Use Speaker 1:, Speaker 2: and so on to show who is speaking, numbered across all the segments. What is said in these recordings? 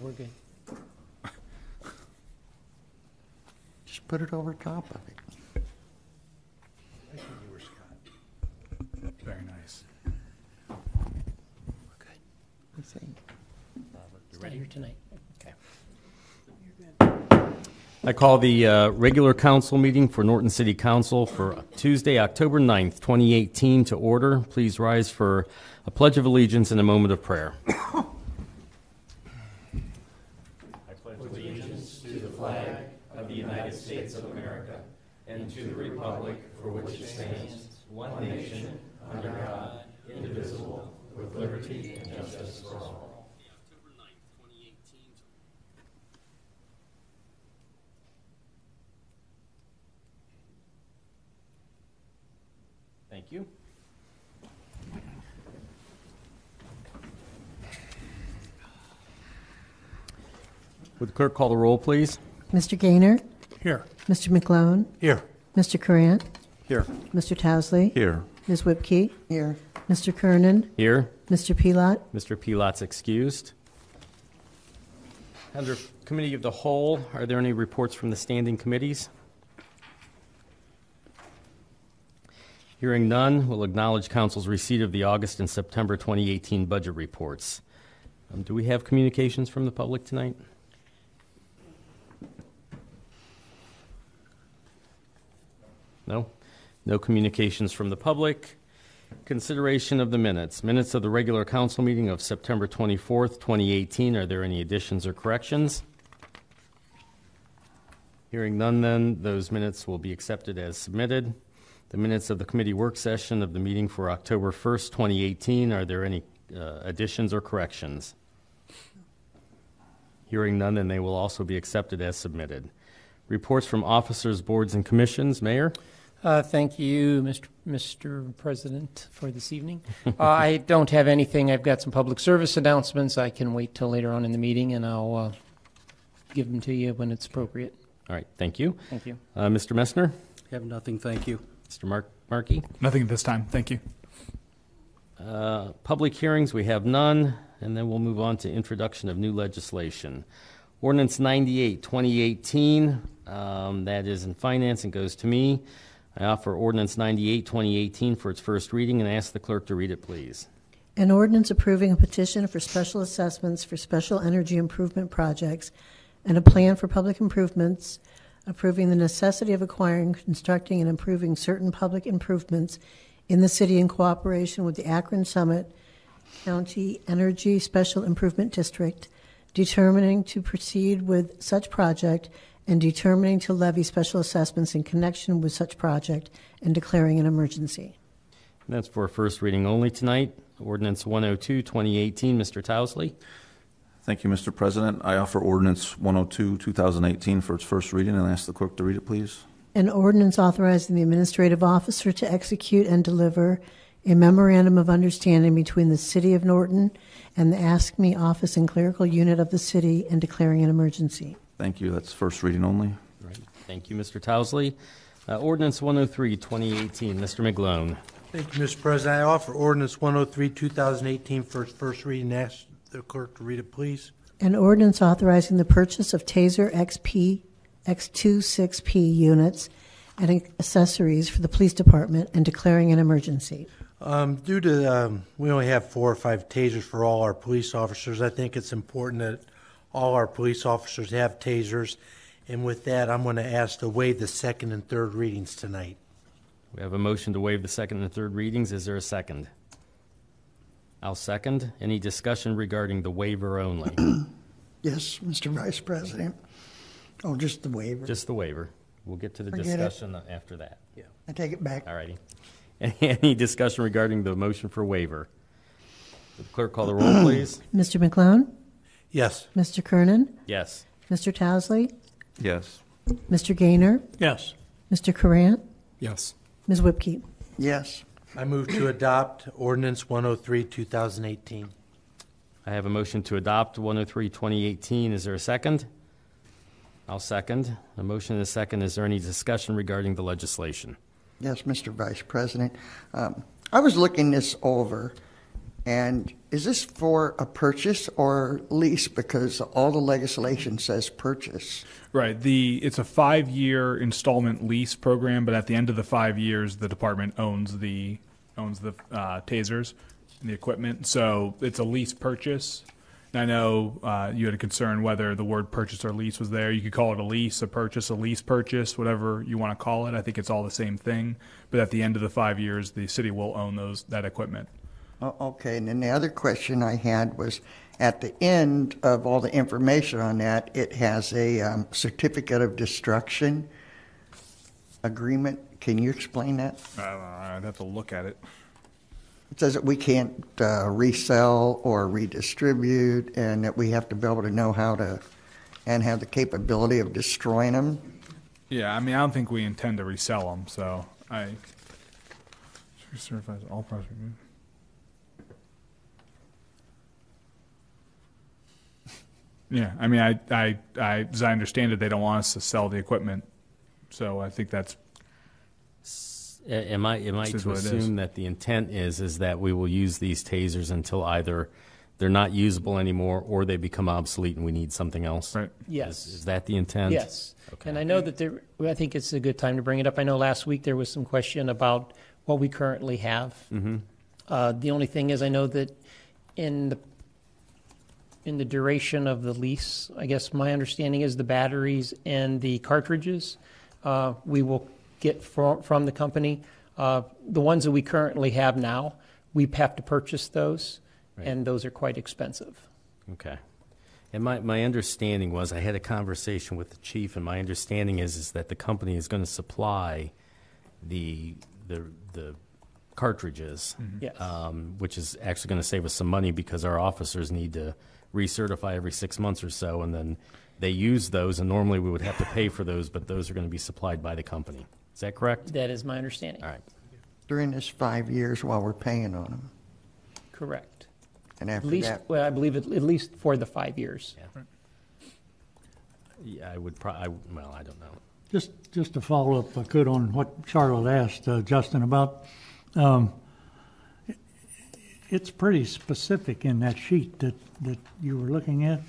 Speaker 1: we're good.
Speaker 2: Just put it over top of it.
Speaker 3: Very nice.
Speaker 2: Okay. You think?
Speaker 1: It's not here tonight. Okay.
Speaker 4: I call the regular council meeting for Norton City Council for Tuesday, October 9th, 2018 to order. Please rise for a pledge of allegiance and a moment of prayer. I pledge allegiance to the flag of the United States of America and to the republic for which it stands, one nation, under God, indivisible, with liberty and justice for all. Thank you. Would the clerk call the roll, please?
Speaker 5: Mr. Gaynor?
Speaker 3: Here.
Speaker 5: Mr. McClone?
Speaker 3: Here.
Speaker 5: Mr. Courant?
Speaker 3: Here.
Speaker 5: Mr. Towsley?
Speaker 3: Here.
Speaker 5: Ms. Whipke?
Speaker 2: Here.
Speaker 5: Mr. Kernan?
Speaker 4: Here.
Speaker 5: Mr. Pelot?
Speaker 4: Mr. Pelot's excused. Under Committee of the Whole, are there any reports from the standing committees? Hearing none, we'll acknowledge Council's receipt of the August and September 2018 budget reports. Do we have communications from the public tonight? No? No communications from the public. Consideration of the minutes. Minutes of the regular council meeting of September 24th, 2018. Are there any additions or corrections? Hearing none, then, those minutes will be accepted as submitted. The minutes of the committee work session of the meeting for October 1st, 2018. Are there any additions or corrections? Hearing none, then they will also be accepted as submitted. Reports from officers, boards, and commissions. Mayor?
Speaker 1: Thank you, Mr. President, for this evening. I don't have anything. I've got some public service announcements. I can wait till later on in the meeting, and I'll give them to you when it's appropriate.
Speaker 4: All right, thank you.
Speaker 1: Thank you.
Speaker 4: Mr. Messner?
Speaker 6: I have nothing, thank you.
Speaker 4: Mr. Markey?
Speaker 3: Nothing at this time. Thank you.
Speaker 4: Public hearings, we have none, and then we'll move on to introduction of new legislation. Ordinance 98, 2018, that is in finance and goes to me. I offer Ordinance 98, 2018 for its first reading and ask the clerk to read it, please.
Speaker 5: An ordinance approving a petition for special assessments for special energy improvement projects and a plan for public improvements, approving the necessity of acquiring, constructing, and improving certain public improvements in the city in cooperation with the Akron Summit County Energy Special Improvement District, determining to proceed with such project and determining to levy special assessments in connection with such project and declaring an emergency.
Speaker 4: And that's for first reading only tonight. Ordinance 102, 2018. Mr. Towsley?
Speaker 7: Thank you, Mr. President. I offer Ordinance 102, 2018 for its first reading and ask the clerk to read it, please.
Speaker 5: An ordinance authorizing the administrative officer to execute and deliver a memorandum of understanding between the City of Norton and the Ask Me office and clerical unit of the city and declaring an emergency.
Speaker 7: Thank you. That's first reading only.
Speaker 4: All right. Thank you, Mr. Towsley. Ordinance 103, 2018. Mr. McGlone?
Speaker 6: Thank you, Mr. President. I offer Ordinance 103, 2018 for its first reading and ask the clerk to read it, please.
Speaker 5: An ordinance authorizing the purchase of Taser XP, X26P units and accessories for the police department and declaring an emergency.
Speaker 6: Due to we only have 4 or 5 tasers for all our police officers, I think it's important that all our police officers have tasers. And with that, I'm going to ask to waive the second and third readings tonight.
Speaker 4: We have a motion to waive the second and third readings. Is there a second? I'll second. Any discussion regarding the waiver only?
Speaker 2: Yes, Mr. Vice President. Oh, just the waiver.
Speaker 4: Just the waiver. We'll get to the
Speaker 2: Forget
Speaker 4: discussion after that.
Speaker 6: Yeah.
Speaker 2: I take it back.
Speaker 4: All righty. Any discussion regarding the motion for waiver? Would the clerk call the roll, please?
Speaker 5: Mr. McClone?
Speaker 6: Yes.
Speaker 5: Mr. Kernan?
Speaker 4: Yes.
Speaker 5: Mr. Towsley?
Speaker 7: Yes.
Speaker 5: Mr. Gaynor?
Speaker 3: Yes.
Speaker 5: Mr. Courant?
Speaker 3: Yes.
Speaker 5: Ms. Whipke?
Speaker 2: Yes.
Speaker 6: I move to adopt Ordinance 103, 2018.
Speaker 4: I have a motion to adopt 103, 2018. Is there a second? I'll second. A motion and a second. Is there any discussion regarding the legislation?
Speaker 2: Yes, Mr. Vice President. I was looking this over, And is this for a purchase or lease? Because all the legislation says purchase.
Speaker 3: Right. It's a 5-year installment lease program, but at the end of the 5 years, the department owns the tasers and the equipment. So it's a lease purchase. And I know you had a concern whether the word purchase or lease was there. You could call it a lease, a purchase, a lease purchase, whatever you want to call it. I think it's all the same thing. But at the end of the 5 years, the city will own that equipment.
Speaker 2: Oh, okay, and then the other question I had was, at the end of all the information on that, it has a certificate of destruction agreement. Can you explain that?
Speaker 3: I'd have to look at it.
Speaker 2: It says that we can't resell or redistribute, and that we have to be able to know how to, and have the capability of destroying them.
Speaker 3: Yeah, I mean, I don't think we intend to resell them, so certifies all products. Yeah, I mean, I as I understand it, they don't want us to sell the equipment, so I think that's.
Speaker 4: Am I to assume that the intent is that we will use these tasers until either they're not usable anymore or they become obsolete and we need something else?
Speaker 3: Right.
Speaker 1: Yes.
Speaker 4: Is that the intent?
Speaker 1: Yes.
Speaker 4: Okay.
Speaker 1: And I know that I think it's a good time to bring it up. I know last week there was some question about what we currently have.
Speaker 4: Mm-hmm.
Speaker 1: The only thing is, I know that in the duration of the lease, I guess my understanding is the batteries and the cartridges we will get from the company. The ones that we currently have now, we have to purchase those,
Speaker 4: Right.
Speaker 1: and those are quite expensive.
Speaker 4: Okay. And my understanding was, I had a conversation with the chief, and my understanding is that the company is going to supply the cartridges,
Speaker 1: Yes.
Speaker 4: which is actually going to save us some money because our officers need to recertify every 6 months or so, and then they use those, and normally we would have to pay for those, but those are going to be supplied by the company. Is that correct?
Speaker 1: That is my understanding.
Speaker 4: All right.
Speaker 2: During this 5 years while we're paying on them.
Speaker 1: Correct.
Speaker 2: And
Speaker 1: At
Speaker 2: after
Speaker 1: least,
Speaker 2: that,
Speaker 1: well, I believe at least for the 5 years.
Speaker 4: Yeah, I would well, I don't know.
Speaker 8: Just to follow up, if I could, on what Charlotte asked Justin about, it's pretty specific in that sheet that you were looking at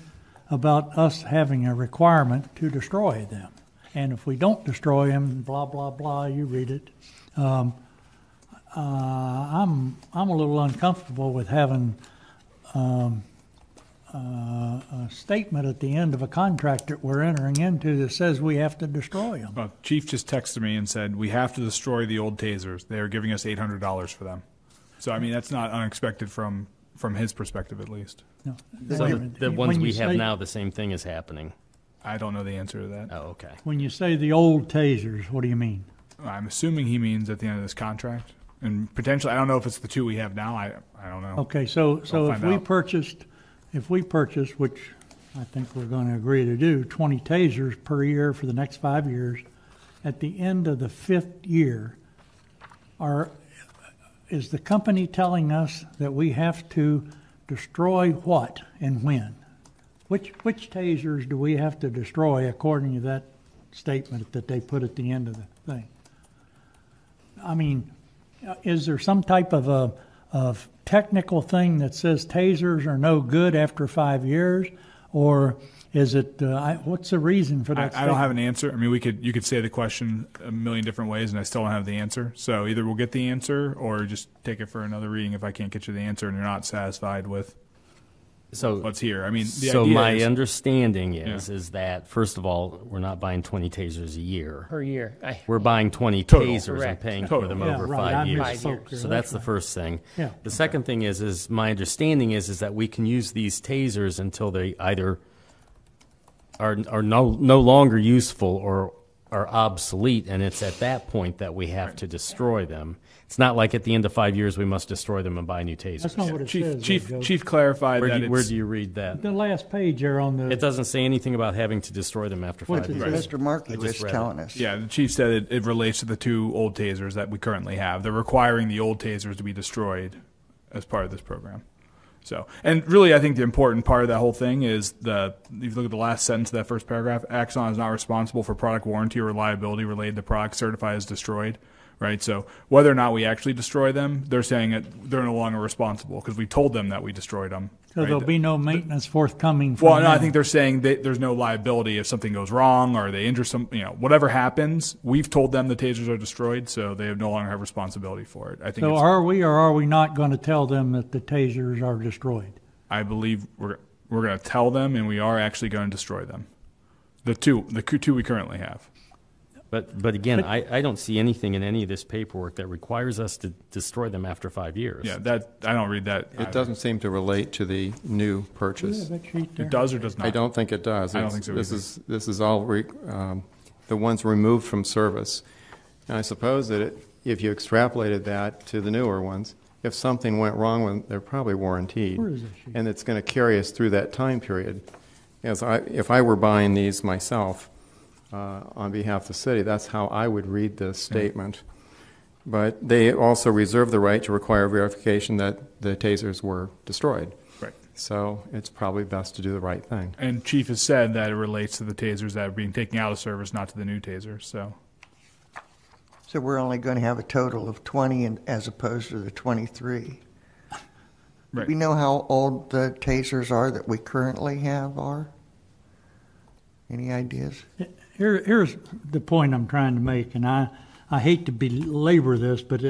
Speaker 8: about us having a requirement to destroy them. And if we don't destroy them, blah, blah, blah, you read it. I'm a little uncomfortable with having a statement at the end of a contract that we're entering into that says we have to destroy them.
Speaker 3: Well, Chief just texted me and said, we have to destroy the old tasers. They are giving us $800 for them. So, I mean, that's not unexpected from his perspective, at least.
Speaker 8: No.
Speaker 4: So the ones
Speaker 8: When you
Speaker 4: we have
Speaker 8: say-
Speaker 4: now, the same thing is happening.
Speaker 3: I don't know the answer to that.
Speaker 4: Oh, okay.
Speaker 8: When you say the old tasers, what do you mean?
Speaker 3: I'm assuming he means at the end of this contract. And potentially, I don't know if it's the two we have now. I don't know.
Speaker 8: Okay, so if
Speaker 3: find
Speaker 8: we
Speaker 3: out.
Speaker 8: purchased, which I think we're going to agree to do, 20 tasers per year for the next 5 years, at the end of the 5th year, is the company telling us that we have to destroy what and when? Which tasers do we have to destroy according to that statement that they put at the end of the thing? I mean, is there some type of technical thing that says tasers are no good after 5 years, or is it? What's the reason for that?
Speaker 3: I don't have an answer. I mean, you could say the question a million different ways, and I still don't have the answer. So either we'll get the answer, or just take it for another reading if I can't get you the answer and you're not satisfied with
Speaker 4: So
Speaker 3: what's here. I mean, the
Speaker 4: so
Speaker 3: idea
Speaker 4: my
Speaker 3: is,
Speaker 4: understanding is that, first of all, we're not buying 20 tasers a year.
Speaker 1: Per year.
Speaker 4: We're buying 20
Speaker 3: Total.
Speaker 4: tasers and
Speaker 1: Correct.
Speaker 4: paying
Speaker 3: Total.
Speaker 4: for them
Speaker 8: Yeah,
Speaker 4: over
Speaker 8: right.
Speaker 4: 5
Speaker 8: I
Speaker 4: years.
Speaker 8: misspoke there.
Speaker 4: So that's the
Speaker 8: right.
Speaker 4: first thing.
Speaker 8: Yeah.
Speaker 4: The second thing is my understanding is that we can use these tasers until they either are no longer useful or are obsolete, and it's at that point that we have to destroy them. It's not like at the end of 5 years we must destroy them and buy new tasers.
Speaker 8: That's not what it says. Joe.
Speaker 3: Chief clarified
Speaker 4: Where
Speaker 3: that
Speaker 4: do
Speaker 3: it's
Speaker 4: you read that?
Speaker 8: The last page there on the.
Speaker 4: It doesn't say anything about having to destroy them after
Speaker 8: What
Speaker 4: 5
Speaker 8: is
Speaker 4: years.
Speaker 2: Mr. Markey
Speaker 4: I
Speaker 2: was
Speaker 4: just read
Speaker 2: telling
Speaker 4: it.
Speaker 2: us.
Speaker 3: Yeah, the chief said it relates to the two old tasers that we currently have. They're requiring the old tasers to be destroyed as part of this program. So, and really, I think the important part of that whole thing is if you look at the last sentence of that first paragraph, Axon is not responsible for product warranty or reliability related to products certified as destroyed. right? So whether or not we actually destroy them, they're saying that they're no longer responsible because we told them that we destroyed them.
Speaker 8: So
Speaker 3: right?
Speaker 8: there'll be no maintenance forthcoming from
Speaker 3: Well, no, I
Speaker 8: them.
Speaker 3: think they're saying that there's no liability if something goes wrong or they injure some, whatever happens. We've told them the tasers are destroyed, so they no longer have responsibility for it. I think.
Speaker 8: So are we or are we not going to tell them that the tasers are destroyed?
Speaker 3: I believe we're going to tell them, and we are actually going to destroy them. The two we currently have.
Speaker 4: But again, I don't see anything in any of this paperwork that requires us to destroy them after 5 years.
Speaker 3: Yeah, that I don't read that.
Speaker 9: It doesn't seem to relate to the new purchase.
Speaker 3: It does or does not?
Speaker 9: I don't think it does.
Speaker 3: I don't think so
Speaker 9: This
Speaker 3: either.
Speaker 9: this is all the ones removed from service. And I suppose that if you extrapolated that to the newer ones, if something went wrong, they're probably warranted,
Speaker 8: Where is this sheet?
Speaker 9: and it's going to carry us through that time period. If I were buying these myself on behalf of the city, that's how I would read this statement. But they also reserve the right to require verification that the tasers were destroyed.
Speaker 3: Right.
Speaker 9: So it's probably best to do the right thing.
Speaker 3: And Chief has said that it relates to the tasers that are being taken out of service, not to the new tasers. So
Speaker 2: So we're only going to have a total of 20 as opposed to the 23.
Speaker 3: Right.
Speaker 2: Do we know how old the tasers are that we currently have are? Any ideas?
Speaker 8: Here's the point I'm trying to make, and I hate to belabor this, but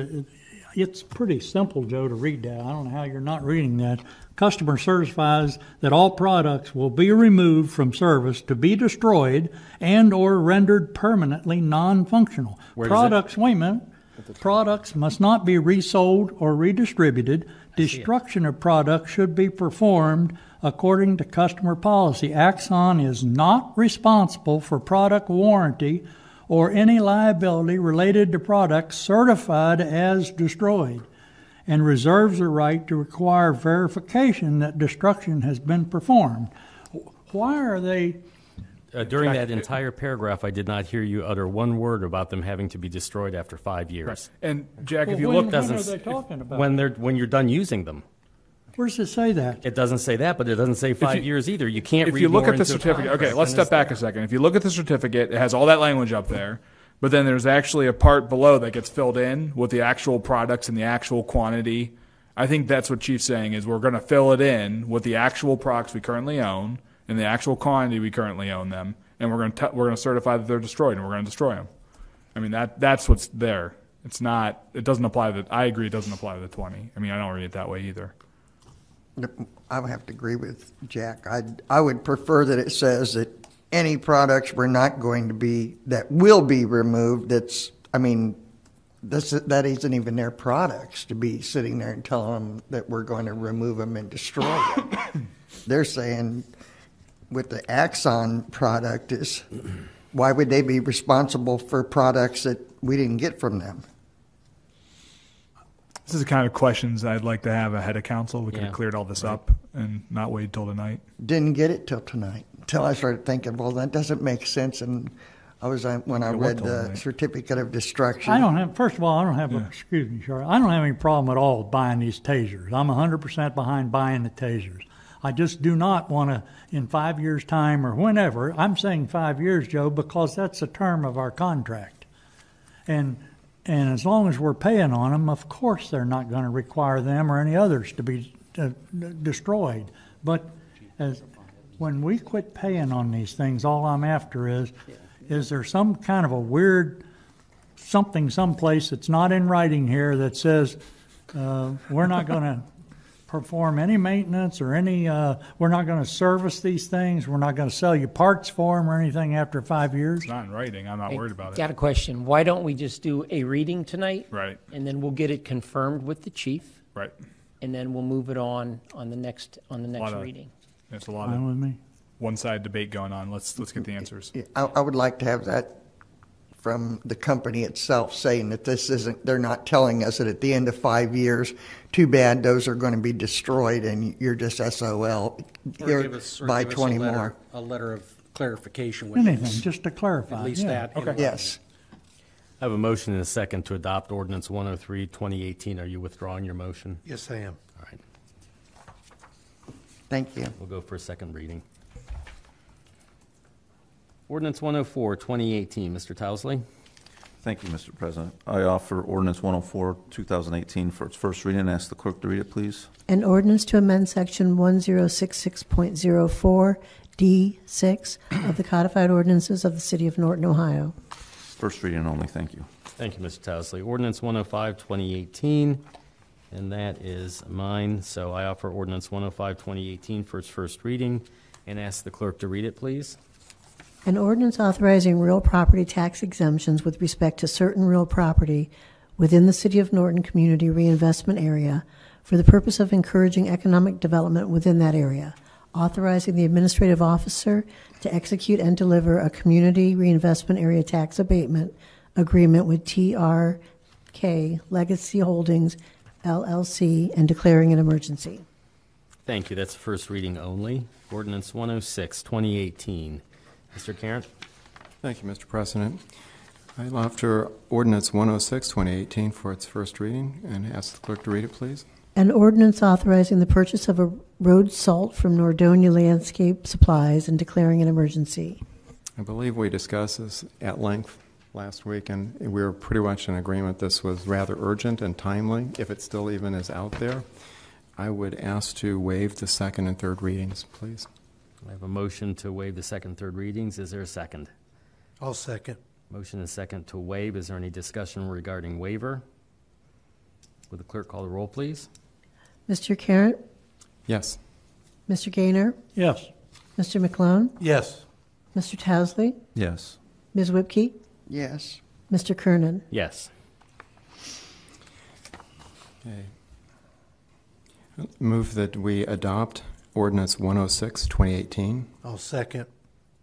Speaker 8: it's pretty simple, Joe, to read that. I don't know how you're not reading that. Customer certifies that all products will be removed from service to be destroyed and or rendered permanently non-functional.
Speaker 4: Where does
Speaker 8: Products, wait a minute. Products must not be resold or redistributed. Destruction of products should be performed according to customer policy. Axon is not responsible for product warranty or any liability related to products certified as destroyed, and reserves the right to require verification that destruction has been performed. Why are they...
Speaker 4: During that entire paragraph, I did not hear you utter one word about them having to be destroyed after 5 years.
Speaker 3: and Jack, if you
Speaker 8: when,
Speaker 3: look,
Speaker 8: when are they talking about?
Speaker 4: When you're done using them.
Speaker 8: Where does it say that?
Speaker 4: It doesn't say that, but it doesn't say 5 years either. You can't
Speaker 3: if
Speaker 4: read
Speaker 3: you look
Speaker 4: more
Speaker 3: at the
Speaker 4: into a
Speaker 3: certificate, okay,
Speaker 4: contract
Speaker 3: let's
Speaker 4: than
Speaker 3: step
Speaker 4: is
Speaker 3: back
Speaker 4: there.
Speaker 3: a second. If you look at the certificate, it has all that language up there, but then there's actually a part below that gets filled in with the actual products and the actual quantity. I think that's what Chief's saying is we're going to fill it in with the actual products we currently own and the actual quantity we currently own them, and we're going to certify that they're destroyed, and we're going to destroy them. I mean that's what's there. It's not. It doesn't apply to. I agree. It doesn't apply to the 20. I mean I don't read it that way either.
Speaker 2: I would have to agree with Jack. I would prefer that it says that any products we're not going to be, that will be removed, that isn't even their products to be sitting there and telling them that we're going to remove them and destroy them. They're saying with the Axon product is, why would they be responsible for products that we didn't get from them?
Speaker 3: This is the kind of questions I'd like to have ahead of council. We could have cleared all this up and not wait till tonight.
Speaker 2: Didn't get it till tonight, until I started thinking, well, that doesn't make sense. And when I read the certificate of destruction.
Speaker 8: First of all, I don't have, excuse me, Charlie, I don't have any problem at all buying these tasers. I'm 100% behind buying the tasers. I just do not want to, in 5 years' time or whenever, I'm saying 5 years, Joe, because that's the term of our contract. And as long as we're paying on them, of course they're not going to require them or any others to be destroyed. But when we quit paying on these things, all I'm after is there some kind of a weird something someplace that's not in writing here that says we're not going to perform any maintenance or we're not going to service these things, we're not going to sell you parts for them or anything after 5 years?
Speaker 3: It's not in writing. I'm not worried about it.
Speaker 1: Got a question. Why don't we just do a reading tonight?
Speaker 3: Right.
Speaker 1: And then we'll get it confirmed with the chief,
Speaker 3: Right.
Speaker 1: and then we'll move it on the next reading.
Speaker 3: There's a lot
Speaker 8: Fine
Speaker 3: of
Speaker 8: with me.
Speaker 3: one-side debate going on. Let's get the answers.
Speaker 2: I would like to have that from the company itself saying that they're not telling us that at the end of 5 years, too bad, those are going to be destroyed and you're just SOL. You're buy 20 more.
Speaker 10: A letter of clarification. With
Speaker 8: Anything, just to clarify.
Speaker 10: At least
Speaker 8: yeah.
Speaker 10: that. Okay.
Speaker 2: Yes.
Speaker 4: I have a motion and a second to adopt ordinance 103, 2018. Are you withdrawing your motion?
Speaker 6: Yes, I am.
Speaker 4: All right.
Speaker 2: Thank you.
Speaker 4: We'll go for a second reading. Ordinance 104, 2018. Mr. Tousley?
Speaker 7: Thank you, Mr. President. I offer ordinance 104, 2018 for its first reading and ask the clerk to read it, please.
Speaker 5: An ordinance to amend section 1066.04 D6 of the codified ordinances of the City of Norton, Ohio.
Speaker 7: First reading only. Thank you.
Speaker 4: Thank you, Mr. Towsley. Ordinance 105, 2018, and that is mine. So I offer ordinance 105, 2018 for its first reading and ask the clerk to read it, please.
Speaker 5: An ordinance authorizing real property tax exemptions with respect to certain real property within the City of Norton Community Reinvestment Area for the purpose of encouraging economic development within that area, authorizing the administrative officer to execute and deliver a community reinvestment area tax abatement agreement with TRK Legacy Holdings, LLC, and declaring an emergency.
Speaker 4: Thank you. That's first reading only. Ordinance 106, 2018. Mr. Karen?
Speaker 9: Thank you, Mr. President. I'll offer ordinance 106, 2018 for its first reading and ask the clerk to read it, please.
Speaker 5: An ordinance authorizing the purchase of a road salt from Nordonia Landscape Supplies and declaring an emergency.
Speaker 9: I believe we discussed this at length last week, and we were pretty much in agreement this was rather urgent and timely, if it still even is out there. I would ask to waive the second and third readings, please.
Speaker 4: I have a motion to waive the second and third readings. Is there a second?
Speaker 6: I'll second.
Speaker 4: Motion and second to waive. Is there any discussion regarding waiver? Would the clerk call the roll, please?
Speaker 5: Mr. Carratt?
Speaker 9: Yes.
Speaker 5: Mr. Gaynor?
Speaker 8: Yes.
Speaker 5: Mr. McClone?
Speaker 6: Yes.
Speaker 5: Mr. Towsley?
Speaker 7: Yes.
Speaker 5: Ms. Whipke?
Speaker 2: Yes.
Speaker 5: Mr. Kernan?
Speaker 4: Yes.
Speaker 9: Okay. Move that we adopt ordinance 106, 2018.
Speaker 6: I'll second.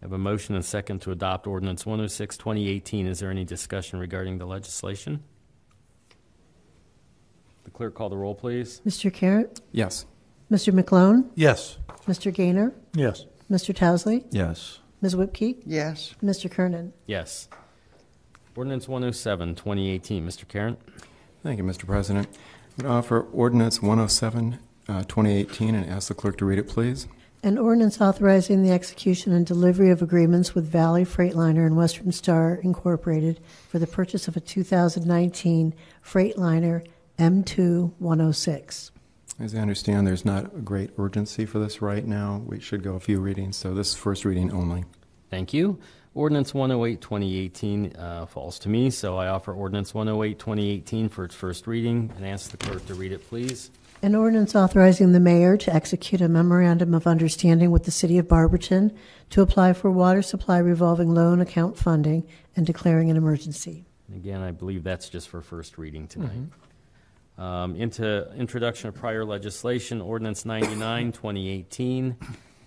Speaker 4: I have a motion and second to adopt ordinance 106, 2018. Is there any discussion regarding the legislation? The clerk call the roll, please.
Speaker 5: Mr. Carratt?
Speaker 9: Yes.
Speaker 5: Mr. McClone?
Speaker 6: Yes.
Speaker 5: Mr. Gaynor?
Speaker 8: Yes.
Speaker 5: Mr. Towsley?
Speaker 7: Yes.
Speaker 5: Ms. Whipke?
Speaker 2: Yes.
Speaker 5: Mr. Kernan?
Speaker 4: Yes. Ordinance 107, 2018. Mr. Karen?
Speaker 9: Thank you, Mr. President. I would offer ordinance 107, 2018 and ask the clerk to read it, please.
Speaker 5: An ordinance authorizing the execution and delivery of agreements with Valley Freightliner and Western Star Incorporated for the purchase of a 2019 Freightliner M2-106.
Speaker 9: As I understand, there's not a great urgency for this right now. We should go a few readings, so this is first reading only.
Speaker 4: Thank you. Ordinance 108, 2018 falls to me, so I offer ordinance 108, 2018 for its first reading and ask the clerk to read it, please.
Speaker 5: An ordinance authorizing the mayor to execute a memorandum of understanding with the city of Barberton to apply for water supply revolving loan account funding and declaring an emergency.
Speaker 4: Again, I believe that's just for first reading tonight. Into introduction of prior legislation, ordinance 99, 2018.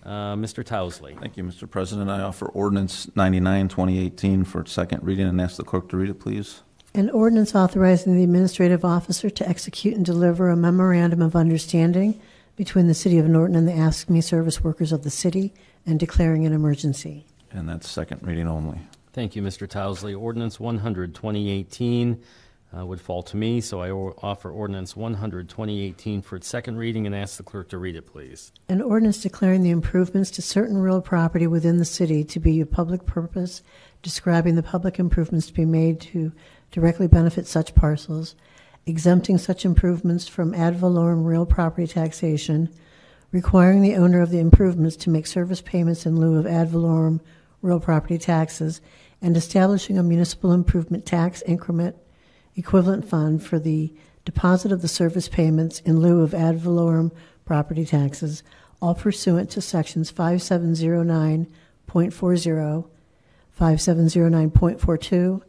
Speaker 4: Mr. Towsley.
Speaker 7: Thank you, Mr. President. I offer ordinance 99, 2018 for its second reading and ask the clerk to read it, please.
Speaker 5: An ordinance authorizing the administrative officer to execute and deliver a memorandum of understanding between the City of Norton and the Ask Me service workers of the city and declaring an emergency.
Speaker 7: And that's second reading only.
Speaker 4: Thank you, Mr. Towsley. Ordinance 100, 2018 would fall to me, so I offer ordinance 100, 2018 for its second reading and ask the clerk to read it, please.
Speaker 5: An ordinance declaring the improvements to certain real property within the city to be a public purpose, describing the public improvements to be made to directly benefit such parcels, exempting such improvements from ad valorem real property taxation, requiring the owner of the improvements to make service payments in lieu of ad valorem real property taxes, and establishing a municipal improvement tax increment equivalent fund for the deposit of the service payments in lieu of ad valorem property taxes, all pursuant to sections 5709.40, 5709.42,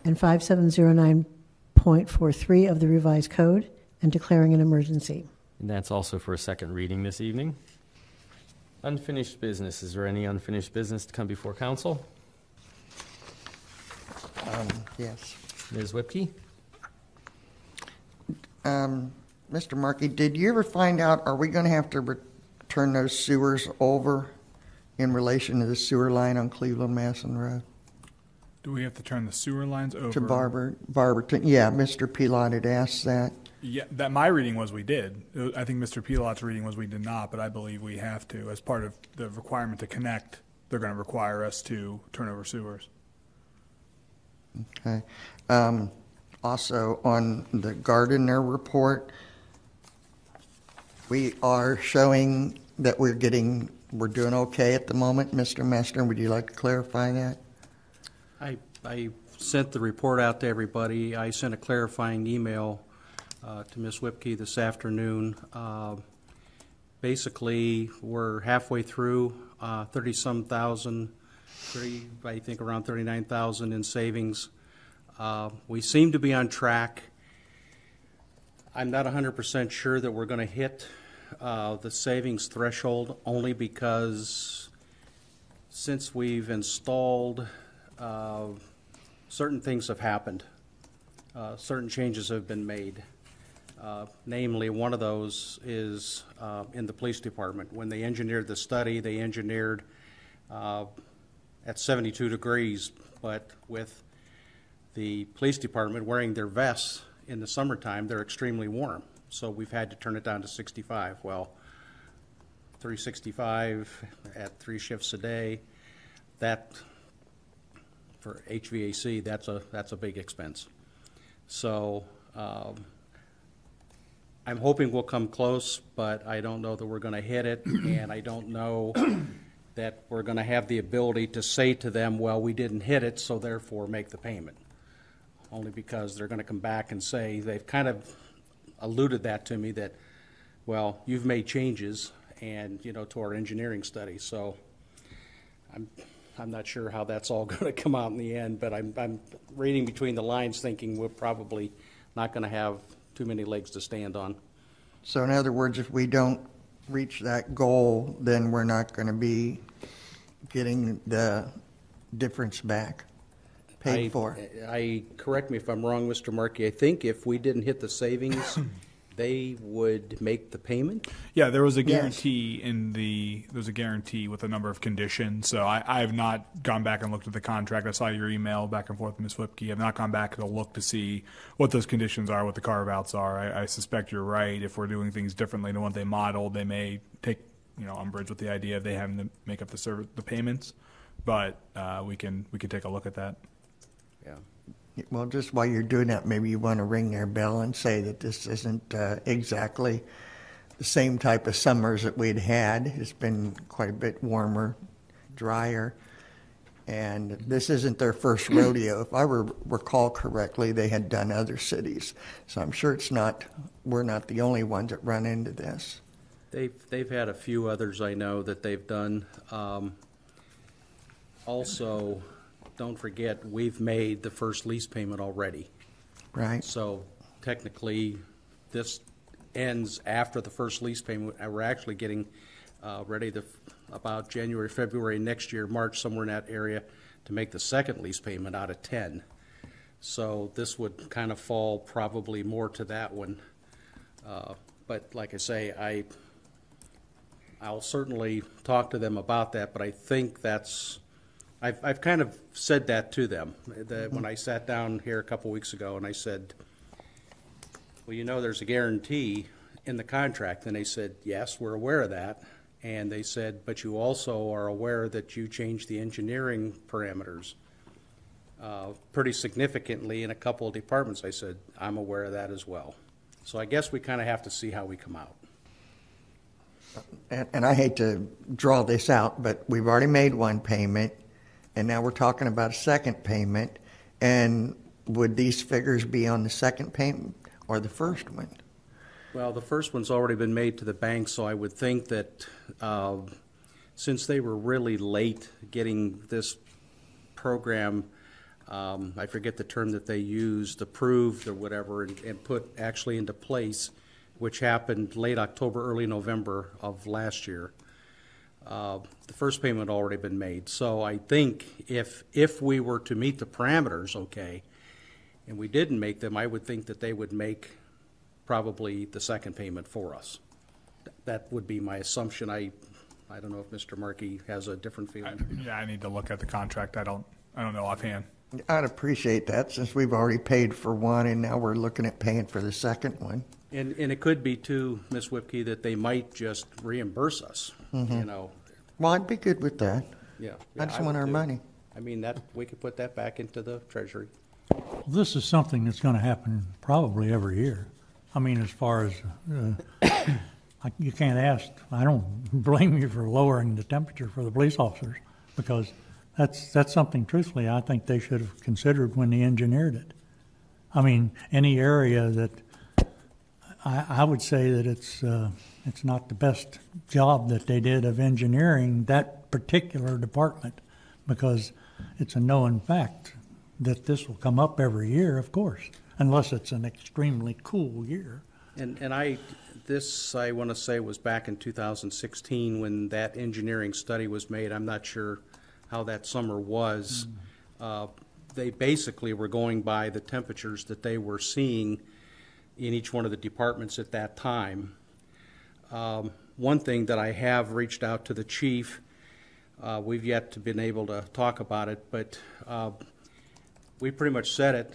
Speaker 5: and 5709.43 of the revised code, and declaring an emergency.
Speaker 4: And that's also for a second reading this evening. Unfinished business. Is there any unfinished business to come before council?
Speaker 2: Yes.
Speaker 4: Ms. Whipke?
Speaker 2: Mr. Markey, did you ever find out, are we going to have to turn those sewers over in relation to the sewer line on Cleveland Masson Road?
Speaker 3: Do we have to turn the sewer lines over?
Speaker 2: To Barberton? Yeah, Mr. Pilot had asked that.
Speaker 3: Yeah, my reading was we did. I think Mr. Pilot's reading was we did not, but I believe we have to. As part of the requirement to connect, they're going to require us to turn over sewers.
Speaker 2: Okay. Also, on the Gardner report, we are showing that we're doing okay at the moment. Mr. Messner, would you like to clarify that?
Speaker 10: I sent the report out to everybody. I sent a clarifying email to Ms. Whipke this afternoon. Basically, we're halfway through, 30-some thousand, I think around 39,000 in savings. We seem to be on track. I'm not 100% sure that we're going to hit the savings threshold, only because since we've installed, certain things have happened. Certain changes have been made. Namely, one of those is in the police department. When they engineered the study, they engineered at 72 degrees, but with the police department wearing their vests in the summertime, they're extremely warm. So we've had to turn it down to 65. Well, 365 at 3 shifts a day, that for HVAC, that's a big expense. So I'm hoping we'll come close, but I don't know that we're going to hit it, and I don't know that we're going to have the ability to say to them, well, we didn't hit it, so therefore make the payment. Only because they're going to come back and say, they've kind of alluded that to me, that, well, you've made changes and, to our engineering study. So I'm not sure how that's all going to come out in the end, but I'm reading between the lines thinking we're probably not going to have too many legs to stand on.
Speaker 2: So in other words, if we don't reach that goal, then we're not going to be getting the difference back paid for.
Speaker 10: Correct me if I'm wrong, Mr. Markey. I think if we didn't hit the savings, they would make the payment.
Speaker 3: Yeah, there was a guarantee there's a guarantee with a number of conditions. So I have not gone back and looked at the contract. I saw your email back and forth, Ms. Whipke. I've not gone back to look to see what those conditions are, what the carve-outs are. I suspect you're right. If we're doing things differently than what they modeled, they may take umbrage with the idea of they having to make up the payments. But we can take a look at that.
Speaker 10: Yeah.
Speaker 2: Well, just while you're doing that, maybe you want to ring their bell and say that this isn't exactly the same type of summers that we'd had. It's been quite a bit warmer, drier, and this isn't their first rodeo. If I recall correctly, they had done other cities, so I'm sure we're not the only ones that run into this.
Speaker 10: They've had a few others I know that they've done. Also, don't forget, we've made the first lease payment already.
Speaker 2: Right.
Speaker 10: So technically, this ends after the first lease payment. We're actually getting ready to, about January, February next year, March, somewhere in that area, to make the second lease payment out of 10. So this would kind of fall probably more to that one. But like I say, I'll certainly talk to them about that, but I think I've kind of said that to them when I sat down here a couple weeks ago, and I said, well, there's a guarantee in the contract. And they said, yes, we're aware of that. And they said, but you also are aware that you changed the engineering parameters pretty significantly in a couple of departments. I said, I'm aware of that as well. So I guess we kind of have to see how we come out.
Speaker 2: And I hate to draw this out, but we've already made one payment. And now we're talking about a second payment. And would these figures be on the second payment or the first one?
Speaker 10: Well, the first one's already been made to the bank, so I would think that since they were really late getting this program, I forget the term that they used, approved or whatever, and put actually into place, which happened late October, early November of last year. The first payment had already been made. So I think if we were to meet the parameters, okay, and we didn't make them, I would think that they would make probably the second payment for us. That would be my assumption. I don't know if Mr. Markey has a different feeling.
Speaker 3: I need to look at the contract. I don't know offhand.
Speaker 2: I'd appreciate that, since we've already paid for one and now we're looking at paying for the second one.
Speaker 10: And it could be too, Ms. Whipke, that they might just reimburse us.
Speaker 2: Well, I'd be good with that.
Speaker 10: Yeah.
Speaker 2: I just
Speaker 10: would
Speaker 2: want our
Speaker 10: too.
Speaker 2: money.
Speaker 10: I mean, that we could put that back into the Treasury.
Speaker 8: This is something that's going to happen probably every year. I mean, as far as you can't ask. I don't blame you for lowering the temperature for the police officers, because that's something, truthfully, I think they should have considered when they engineered it. I mean, any area that I would say that it's not the best job that they did of engineering that particular department, because it's a known fact that this will come up every year, of course, unless it's an extremely cool year.
Speaker 10: And this, I want to say, was back in 2016 when that engineering study was made. I'm not sure how that summer was. They basically were going by the temperatures that they were seeing in each one of the departments at that time. One thing that I have reached out to the chief, we've yet to been able to talk about it, but we pretty much said it,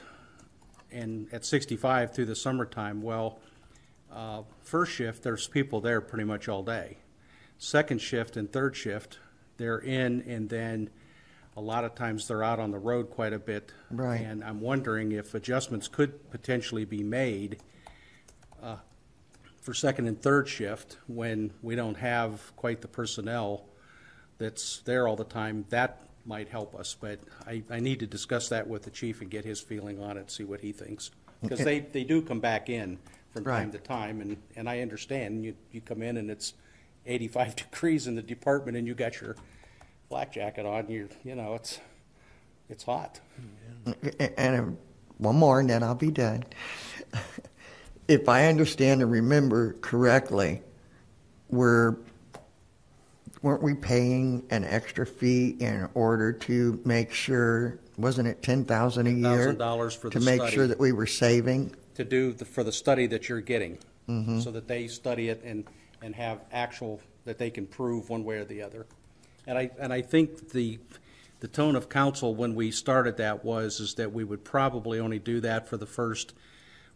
Speaker 10: and at 65 through the summertime. Well, first shift, there's people there pretty much all day. Second shift and third shift, they're in, and then a lot of times they're out on the road quite a bit.
Speaker 2: Right.
Speaker 10: And I'm wondering if adjustments could potentially be made for second and third shift when we don't have quite the personnel that's there all the time. That might help us, but I need to discuss that with the chief and get his feeling on it, see what he thinks. Because they do come back in from time to time, and I understand. You come in and it's 85 degrees in the department and you got your flak jacket on, it's hot.
Speaker 2: And one more, and then I'll be done. If I understand and remember correctly, weren't we paying an extra fee in order to make sure, wasn't it $10,000 a year?
Speaker 10: $10,000 for the
Speaker 2: to make
Speaker 10: study.
Speaker 2: sure that we were saving?
Speaker 10: To do for the study that you're getting, so that they study it and have actual, that they can prove one way or the other. And I think the tone of council when we started that is that we would probably only do that for the first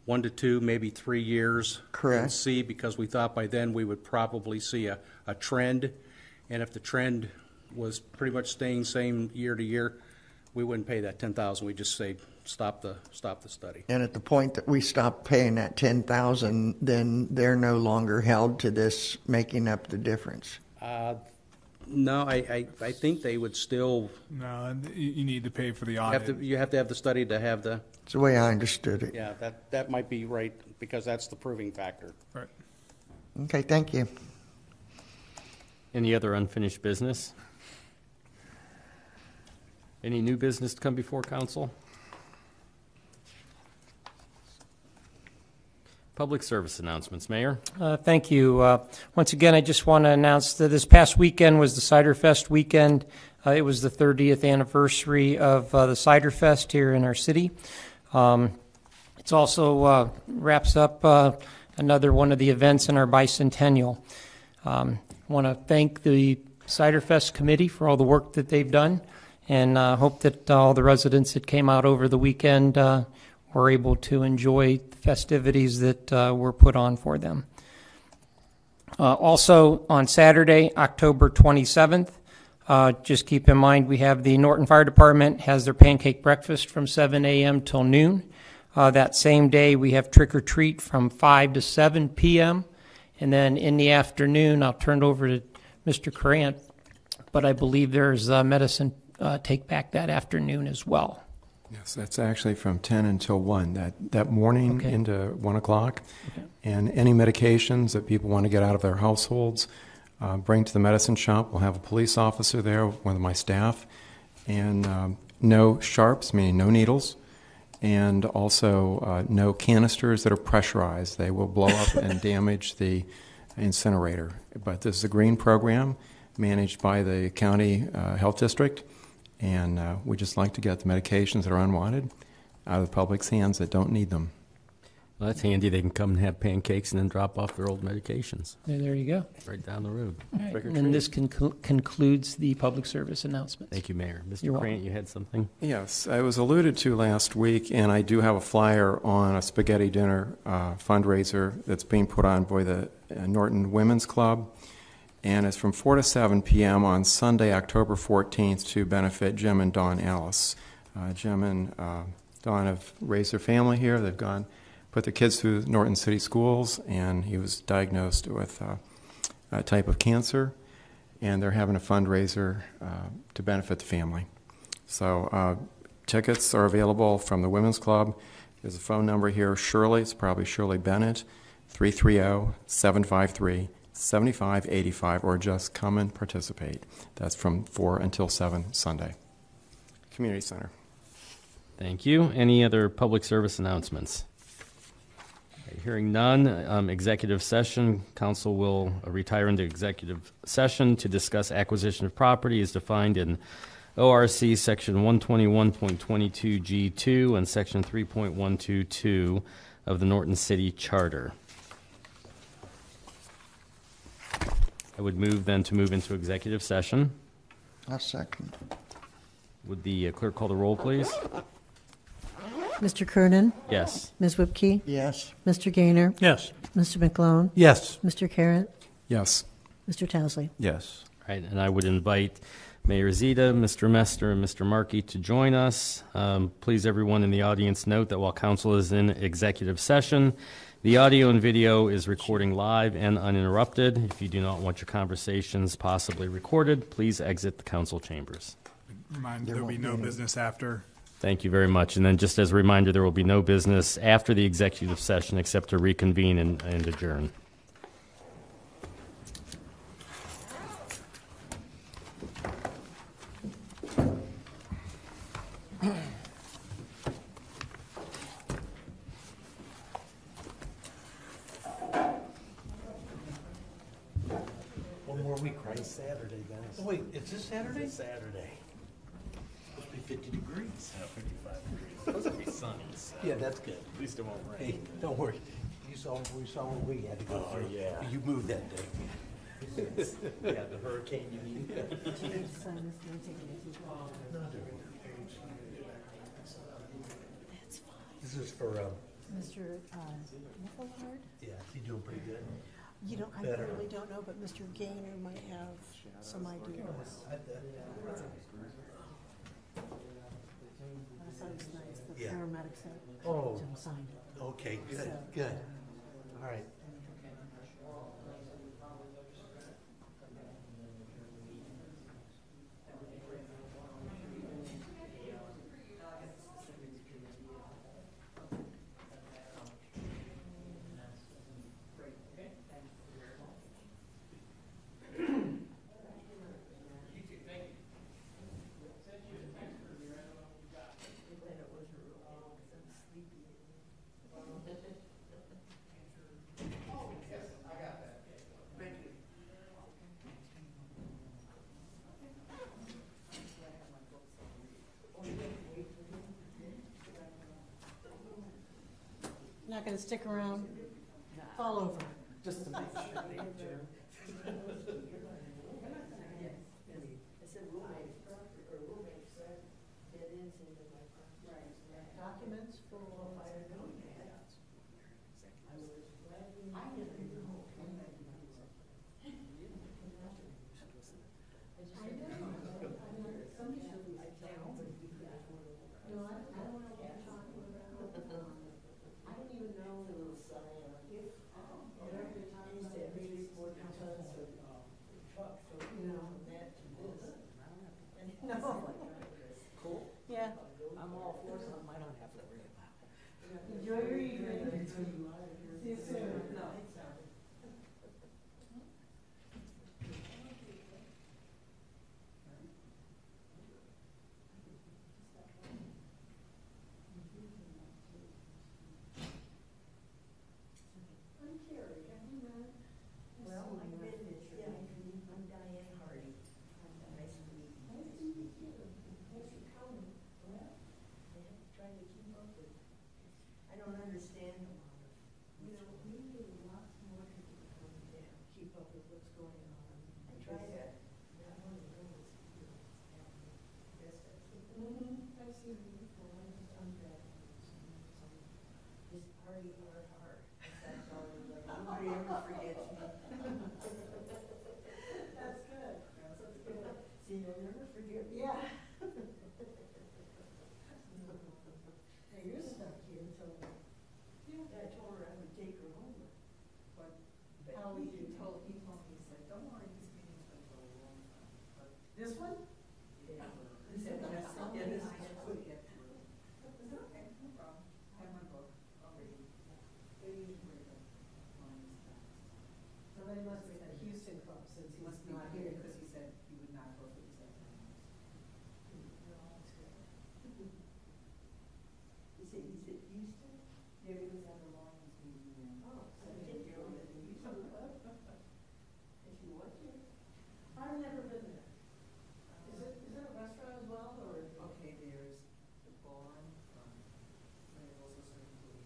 Speaker 10: 1 to 2, maybe 3 years.
Speaker 2: Correct.
Speaker 10: And see, because we thought by then we would probably see a trend. And if the trend was pretty much staying same year to year, we wouldn't pay that $10,000. We'd just say stop the study.
Speaker 2: And at the point that we stop paying that $10,000, then they're no longer held to this making up the difference.
Speaker 10: No, I think they would still
Speaker 3: No, you need to pay for the audit.
Speaker 10: you have to have the study to have the.
Speaker 2: It's the way I understood it.
Speaker 10: Yeah, that might be right, because that's the proving factor.
Speaker 3: Right.
Speaker 2: Okay, thank you.
Speaker 4: Any other unfinished business? Any new business to come before council? Public service announcements. Mayor?
Speaker 1: Thank you. Once again, I just want to announce that this past weekend was the Cider Fest weekend. It was the 30th anniversary of the Cider Fest here in our city. It's also wraps up another one of the events in our bicentennial. I want to thank the Cider Fest committee for all the work that they've done, and hope that all the residents that came out over the weekend were able to enjoy the festivities that were put on for them. Also on Saturday, October 27th, just keep in mind we have the Norton Fire Department has their pancake breakfast from 7 a.m. till noon. That same day we have trick or treat from 5 to 7 p.m. And then in the afternoon, I'll turn it over to Mr. Corrant, but I believe there's medicine take back that afternoon as well.
Speaker 9: Yes, that's actually from 10 until 1, that morning
Speaker 1: Okay.
Speaker 9: into 1 o'clock.
Speaker 1: Okay.
Speaker 9: And any medications that people want to get out of their households, bring to the medicine shop. We'll have a police officer there, one of my staff. And no sharps, meaning no needles. And also no canisters that are pressurized. They will blow up and damage the incinerator. But this is a green program managed by the county health district. And we just like to get the medications that are unwanted out of the public's hands that don't need them.
Speaker 4: Well, that's handy. They can come and have pancakes and then drop off their old medications
Speaker 1: There you go.
Speaker 4: right down the road.
Speaker 1: All right.
Speaker 9: Trick or
Speaker 1: And then
Speaker 9: treat.
Speaker 1: this concludes the public service announcements.
Speaker 4: Thank you, Mayor. Mr.
Speaker 1: You're
Speaker 4: Grant,
Speaker 1: welcome.
Speaker 4: you had something?
Speaker 9: Yes, I was alluded to last week, and I do have a flyer on a spaghetti dinner fundraiser that's being put on by the Norton Women's Club. And it's from 4 to 7 p.m. on Sunday, October 14th, to benefit Jim and Dawn Ellis. Jim and Don have raised their family here. They've put their kids through Norton City Schools, and he was diagnosed with a type of cancer, and they're having a fundraiser to benefit the family. So tickets are available from the Women's Club. There's a phone number here, Shirley, it's probably Shirley Bennett, 330-753-7585, or just come and participate. That's from 4 until 7 Sunday. Community Center.
Speaker 4: Thank you. Any other public service announcements? Okay, hearing none, executive session. Council will retire into executive session to discuss acquisition of property as defined in ORC Section 121.22G2 and Section 3.122 of the Norton City Charter. I would move then to move into executive session.
Speaker 2: I'll second.
Speaker 4: Would the clerk call the roll, please?
Speaker 5: Mr. Kernan?
Speaker 4: Yes.
Speaker 5: Ms. Whipke?
Speaker 2: Yes.
Speaker 5: Mr. Gaynor?
Speaker 8: Yes.
Speaker 5: Mr. McClone?
Speaker 6: Yes.
Speaker 5: Mr. Carrot?
Speaker 9: Yes.
Speaker 5: Mr. Towesley?
Speaker 7: Yes.
Speaker 4: Right, and I would invite Mayor Zita, Mr. Mester, and Mr. Markey to join us. Please, everyone in the audience, note that while council is in executive session, the audio and video is recording live and uninterrupted. If you do not want your conversations possibly recorded, please exit the council chambers.
Speaker 3: There will be no business after.
Speaker 4: Thank you very much. And then just as a reminder, there will be no business after the executive session except to reconvene and adjourn.
Speaker 6: One more week, right? Saturday, Dennis. Oh, wait, is this Saturday? Saturday. Supposed to be 50 degrees.
Speaker 4: 55 degrees. Supposed to be sunny. So
Speaker 6: Yeah, that's good.
Speaker 4: at least it won't rain.
Speaker 6: Hey, don't worry. We saw what we had to go through.
Speaker 4: yeah.
Speaker 6: You moved that day.
Speaker 4: Yeah, the hurricane you mean?
Speaker 6: This is for,
Speaker 5: Mr. Nicolard?
Speaker 6: yeah, he's doing pretty good.
Speaker 5: You know, I
Speaker 6: Better.
Speaker 5: really don't know, but Mr. Gaynor might have some idea. I thought it was nice, the
Speaker 6: Yeah.
Speaker 5: paramedics had
Speaker 6: Oh.
Speaker 5: signed it.
Speaker 6: Okay, good, good. All right.
Speaker 5: Not gonna stick around? Fall over.
Speaker 6: Just to make sure.
Speaker 5: Documents for Yeah.
Speaker 6: I'm all for something I don't have to worry about.
Speaker 5: Enjoy your evening. See you soon.
Speaker 11: he told me, he said, don't worry, this meeting's going to go a long time. But this one? Yeah. He said, there's so many I have to get through. I said, okay, no problem. I have my book already. They usually bring the lines back.
Speaker 5: Somebody must be a Houston club since
Speaker 11: He
Speaker 5: he's
Speaker 11: must be
Speaker 5: not
Speaker 11: here
Speaker 5: here.
Speaker 11: because he said he would not go for the second.
Speaker 12: He said Houston?
Speaker 11: Yeah, he was at the Lions meeting.
Speaker 12: Oh, so I think you're over the Houston Club? If you want to.
Speaker 5: I've never been there. Is it a restaurant as well, or?
Speaker 11: Okay, there's the barn, where there's also serving food.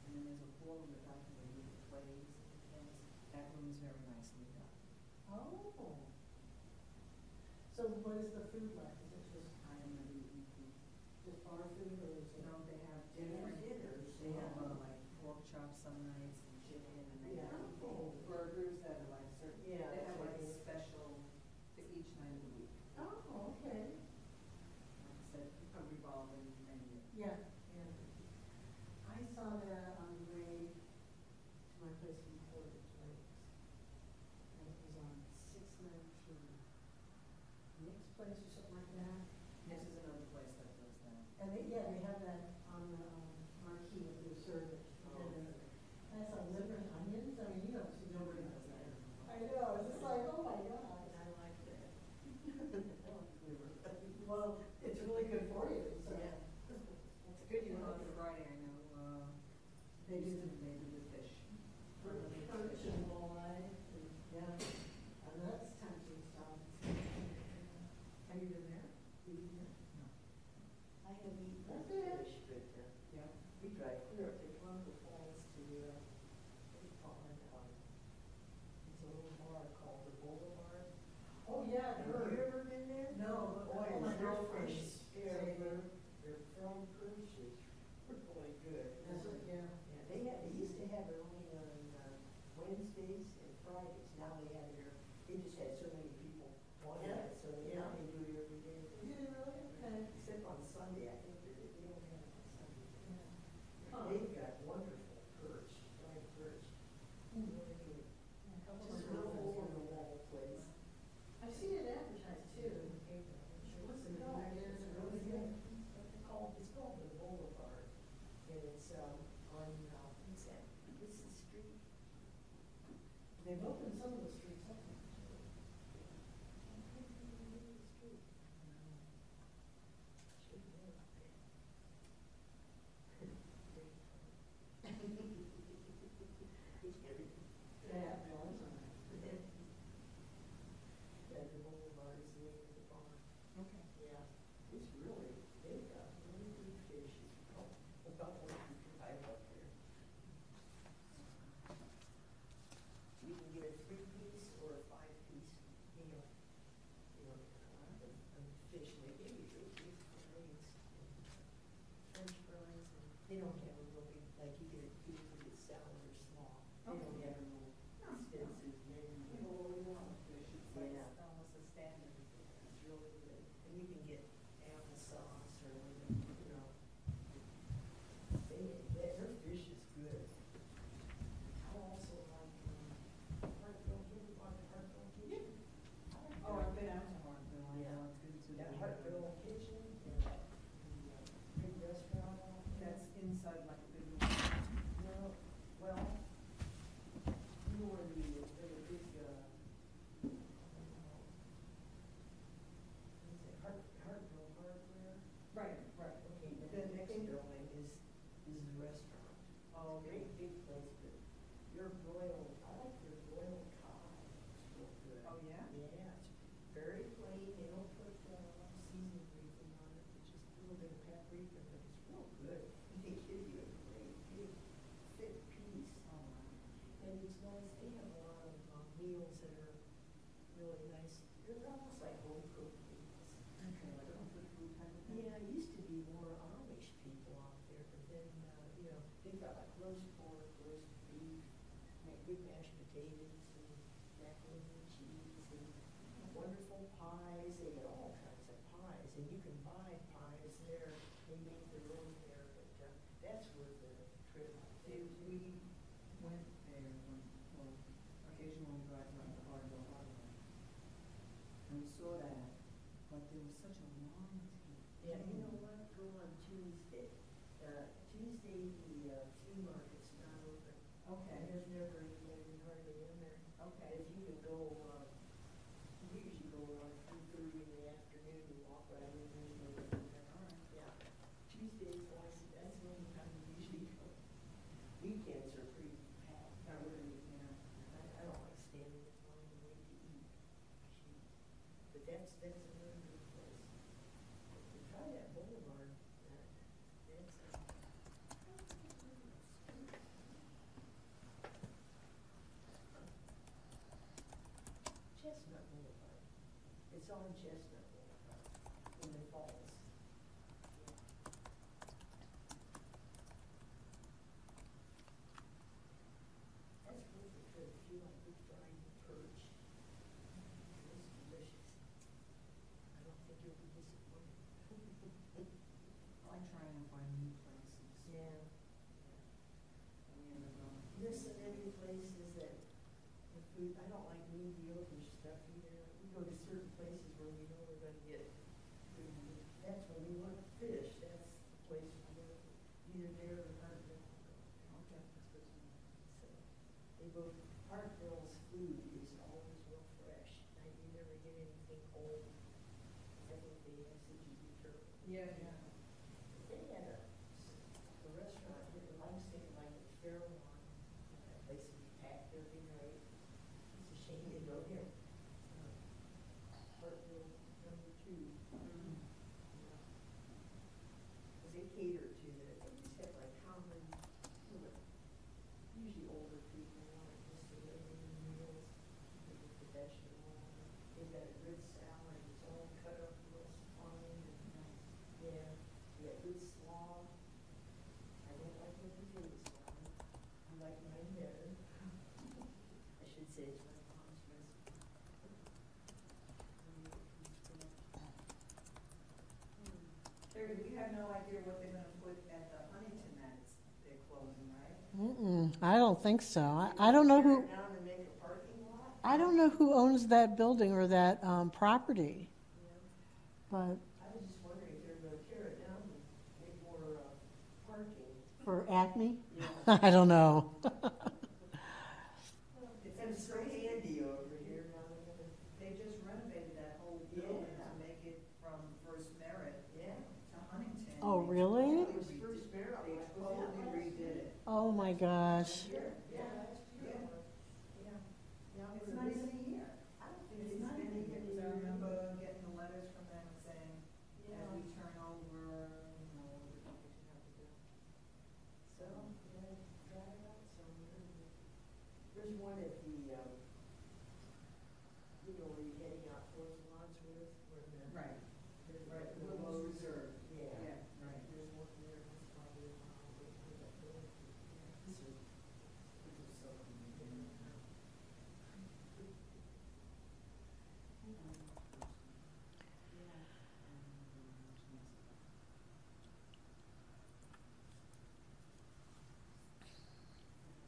Speaker 11: And then there's a hall in the back where you plays and things. That room is very nicely done.
Speaker 5: Oh. So what is the food like? Is it just,
Speaker 11: I am never eaten food.
Speaker 5: just bar food, or is it?
Speaker 11: No, they have
Speaker 12: Dinner,
Speaker 11: different
Speaker 12: dinners.
Speaker 11: They have like pork chops some nights and chicken, and they
Speaker 5: Yeah.
Speaker 11: have burgers that are like certain.
Speaker 5: Yeah,
Speaker 11: They have like
Speaker 5: okay.
Speaker 11: special for each night of the week.
Speaker 5: Oh, okay.
Speaker 11: Like I said, a revolving menu.
Speaker 5: Yeah, yeah. I saw that on the way to my place in Portage Lakes. And it was on 619. Nick's place or something like that.
Speaker 11: This is another place that does that.
Speaker 5: And they have that on the marquee of their service.
Speaker 11: Oh.
Speaker 5: And that's on liver and onions. I mean,
Speaker 11: Nobody does that.
Speaker 5: I know, it's just like, oh my gosh.
Speaker 12: I like that.
Speaker 5: Well, it's really good for you, so.
Speaker 12: Yeah.
Speaker 5: It's good,
Speaker 11: You know, on Friday, I know,
Speaker 5: They do
Speaker 11: they do the fish.
Speaker 5: perch and walleye, and, yeah, and that's tempting stuff.
Speaker 11: Have you been there?
Speaker 12: I have eaten
Speaker 5: That's it.
Speaker 12: fish, but
Speaker 11: Yeah.
Speaker 12: we drive clear up to Columbia Falls to, what do you call it? It's a little bar called the Boulevard.
Speaker 5: Oh, yeah,
Speaker 12: Have you ever been there?
Speaker 5: No, but
Speaker 12: Boy,
Speaker 5: all my
Speaker 12: is their
Speaker 5: girlfriends
Speaker 12: fish
Speaker 5: say
Speaker 12: scary.
Speaker 5: they're-
Speaker 12: Their fried fish is really good.
Speaker 5: That's what, yeah.
Speaker 12: Yeah, they used to have it only on Wednesdays and Fridays. Now they have it, they just had so many people wanting
Speaker 5: Yeah.
Speaker 12: it, so they
Speaker 5: Yeah.
Speaker 12: now they do it every day.
Speaker 5: Yeah, really? Okay.
Speaker 12: Except on Sunday, I think they don't have it on Sunday.
Speaker 5: Huh.
Speaker 12: They've got wonderful perch, fried perch. Really good. Just a little hole in the wall place.
Speaker 5: I've seen it advertised too. What's the name?
Speaker 12: It's really good. It's called the Boulevard, and it's on, what's that, what's the street?
Speaker 5: They've opened some of the streets up. Yeah, well, that's all right.
Speaker 12: Yeah, the Boulevard is the name of the barn.
Speaker 11: Okay.
Speaker 12: Yeah, it's really, they've got really good fish. It's about what you can buy up there. You can get a 3-piece or a 5-piece meal. You know, of fish, and they give you 3-piece fillets and French fries, and they don't have a real big, like you get salad or small. They don't have a real expensive menu.
Speaker 11: Fish, it's like
Speaker 12: Yeah.
Speaker 11: almost a standard.
Speaker 12: It's really good. And you can get applesauce or whatever, you know. Their fish is good. I also like, Hartville, you ever gone to Hartville Kitchen?
Speaker 11: Oh, I've been out to Hartville, I know, it's good to.
Speaker 12: That Hartville Kitchen, and the big restaurant out there.
Speaker 11: That's inside like a big room.
Speaker 12: No, well, you know where the big, what's it, Hartville Hardware?
Speaker 11: Right, right.
Speaker 12: Okay, but the next building is the restaurant. Oh, great big place, but your broiled, I like your broiled cod. It's real good.
Speaker 11: Oh, yeah?
Speaker 12: Yeah, it's very plain, they don't put seasoning or anything on it, it's just a little bit of paprika, but it's real good. They give you a great big thick piece.
Speaker 11: Oh, wow.
Speaker 12: And it's nice, they have a lot of meals that are really nice. They're almost like home cooked meals.
Speaker 11: Okay, like a comfort food kind of thing?
Speaker 12: Yeah, it used to be more Amish people out there, but then, they've got like roast pork, roast beef, good mashed potatoes, and macaroni and cheese, and wonderful pies. They got all kinds of pies, and you can buy pies there. They make their own there, but that's worth the trip.
Speaker 11: We went there when, well, occasionally we drive around we saw that, but there was such a long queue.
Speaker 12: Yeah, you know what, go on Tuesday. Tuesday, the flea market's not open.
Speaker 11: Okay.
Speaker 12: And there's never anybody hardly in there.
Speaker 11: Okay.
Speaker 12: If you can go, we usually go around 3:30 in the afternoon and walk right in, there's nobody there.
Speaker 11: All right.
Speaker 12: Yeah. Tuesdays, that's the only time we usually go. Weekends are pretty packed.
Speaker 11: I really, yeah.
Speaker 12: I don't like standing in line and waiting to eat. Shoot. But that's a really good place. Try that Boulevard. That's Chestnut Boulevard. It's on Chestnut Boulevard in the falls. That's really good if you like good fried perch. It's delicious. I don't think you'll be disappointed.
Speaker 11: I try and find new places.
Speaker 12: Yeah.
Speaker 11: We end up going.
Speaker 12: Listen, any places that the food, I don't like mediocre stuff either. We go to certain places where we know we're gonna get good food. That's when we want fish, that's the place we go. Either there or Hartville.
Speaker 11: Okay, that's good to know.
Speaker 12: So, they both, Hartville's food is always real fresh. You never get anything old. I think they have such a good turkey.
Speaker 11: Yeah, yeah.
Speaker 12: They had a restaurant here, I was thinking like at Fairlawn, that place would be packed every night. It's a shame they go here. Hartville number 2. Because they cater to they just have like common, usually older people, like just the regular meals, with the vegetable. They've got a good salad, it's all cut up real fine and nice. Yeah, they got good slaw. I don't like the potato salad. I like mine better. I should say it's my mom's recipe.
Speaker 11: Terry, we have no idea what they're gonna put at the Huntington that's they're closing, right?
Speaker 5: I don't think so. I don't know who.
Speaker 12: Tear it down and make a parking lot?
Speaker 5: I don't know who owns that building or that property,
Speaker 12: Yeah.
Speaker 5: but
Speaker 12: I was just wondering if they're gonna tear it down and make more parking.
Speaker 5: for Acme,
Speaker 12: Yeah.
Speaker 5: I don't know.
Speaker 12: It's so handy over here now.
Speaker 11: They just renovated that whole
Speaker 12: Yeah.
Speaker 11: building to make it from First Merit
Speaker 12: Yeah.
Speaker 11: to Huntington.
Speaker 5: Oh, really?
Speaker 12: It was first Merit.
Speaker 11: They totally redid it.
Speaker 5: Oh my gosh.
Speaker 12: Yeah, last year.
Speaker 11: Yeah.
Speaker 12: Yeah,
Speaker 11: It's not even a year.
Speaker 12: I don't think
Speaker 11: It's
Speaker 12: it's
Speaker 11: not
Speaker 12: been
Speaker 11: even a
Speaker 12: a
Speaker 11: year,
Speaker 12: year.
Speaker 11: because I remember getting the letters from them saying,
Speaker 12: Yeah.
Speaker 11: as we turn over, you know, what we have to do.
Speaker 12: So, yeah, try it out somewhere. There's one at the, you know, where you're heading out towards Wadsworth, where the.
Speaker 11: Right.
Speaker 12: There's
Speaker 11: Right,
Speaker 12: the
Speaker 11: the
Speaker 12: Lowe's.
Speaker 11: Lowe's Reserve.
Speaker 12: Yeah.
Speaker 11: Yeah, right.
Speaker 12: There's one there, that's probably a mile away from that building.
Speaker 11: This is so convenient.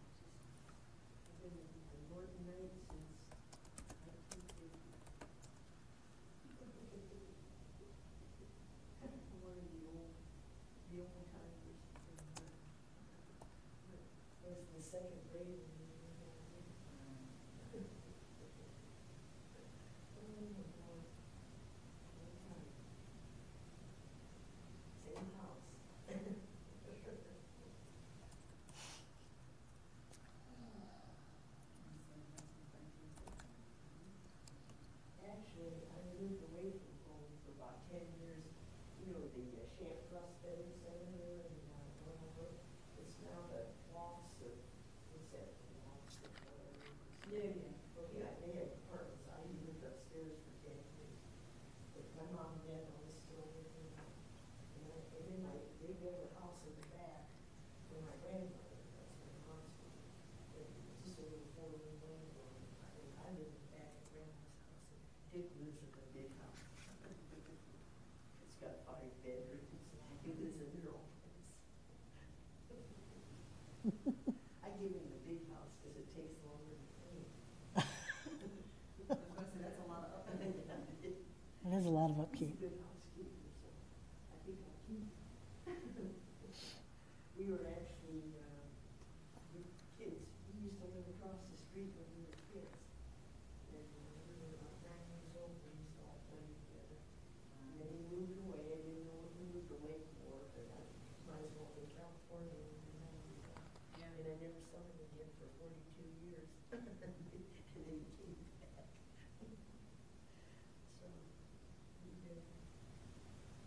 Speaker 12: I've been in Norton Night since 1950. One of the old timers. Was the second grade when we were down there. Oh, my God. What a time. Same house. Actually, I moved away from home for about 10 years. You know, the Champ Prosthetic Center and Roanoke. It's now the Lofts of, what's that, Lofts of whatever.
Speaker 11: Yeah, yeah.
Speaker 12: Well, yeah, they had apartments. I lived upstairs for 10 years. But my mom and dad always still lived in there. And then my big other house in the back for my grandmother, that's my mom's one. Just a little 4-room landlord. I live in the back of grandma's house. And Dick lives in the big house. It's got 5 bedrooms. He lives in their own place. I give him the big house because it takes longer to clean.
Speaker 11: I was gonna say, that's a lot of up and down.
Speaker 12: He's a good housekeeper, so I think I'll keep him. We were actually, we kids, we used to live across the street when we were kids. And we were about 9 years old, we used to all play together. And then he moved away, I didn't know what he moved away for, but I might as well in California when we moved. And I never saw him again for 42 years. And then he came back. So, we did.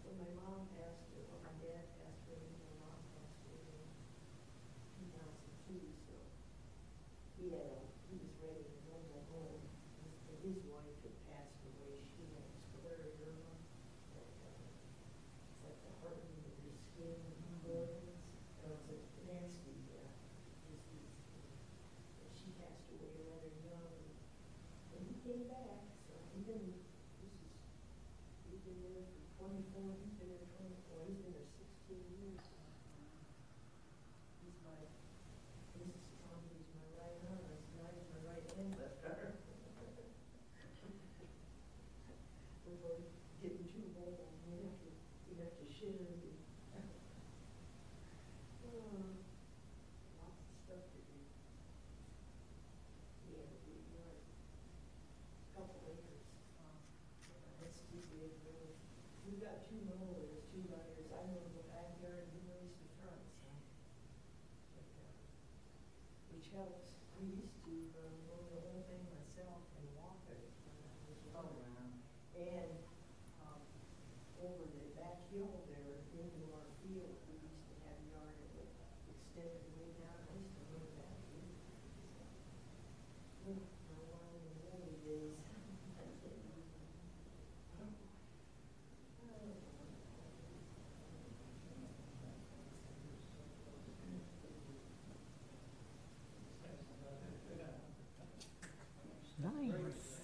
Speaker 12: When my mom passed, or my dad passed away, my mom passed away in 2002, so he was ready to go home. And his wife had passed away. She had scleroderma. It's like the hardening of your skin and organs. It was a nasty disease. And she passed away rather young. And he came back, so he's been there for 24, he's been there 24, he's been there 16 years. He's my, Mrs. Tommy, he's my right arm, now he's my right and left arm. We're both getting too old, we have to share and lots of stuff to do. We have a big yard, couple acres. That's too big, really. We've got 2 mowers, 2 riders. I mow the backyard, he mows the front, so. But, which helps. I used to mow the whole thing myself and walk it when I was young. And over the back hill there, into our field, we used to have a yard that would extend way down. I used to mow that too. So, my wild and woolly days.
Speaker 1: Nice.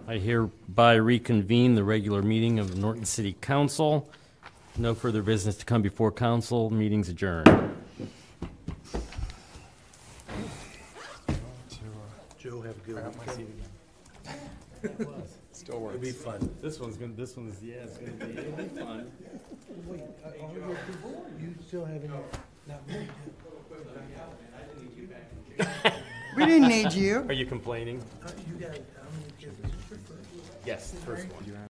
Speaker 4: I hereby reconvene the regular meeting of the Norton City Council. No further business to come before council. Meeting's adjourned.
Speaker 6: Joe, have a good one.
Speaker 9: Still works.
Speaker 6: It'll be fun.
Speaker 4: It's gonna be fun.
Speaker 6: Wait, you still haven't, not moved yet?
Speaker 2: We didn't need you.
Speaker 4: Are you complaining?
Speaker 6: You got, how many kids?
Speaker 4: Yes, the first one.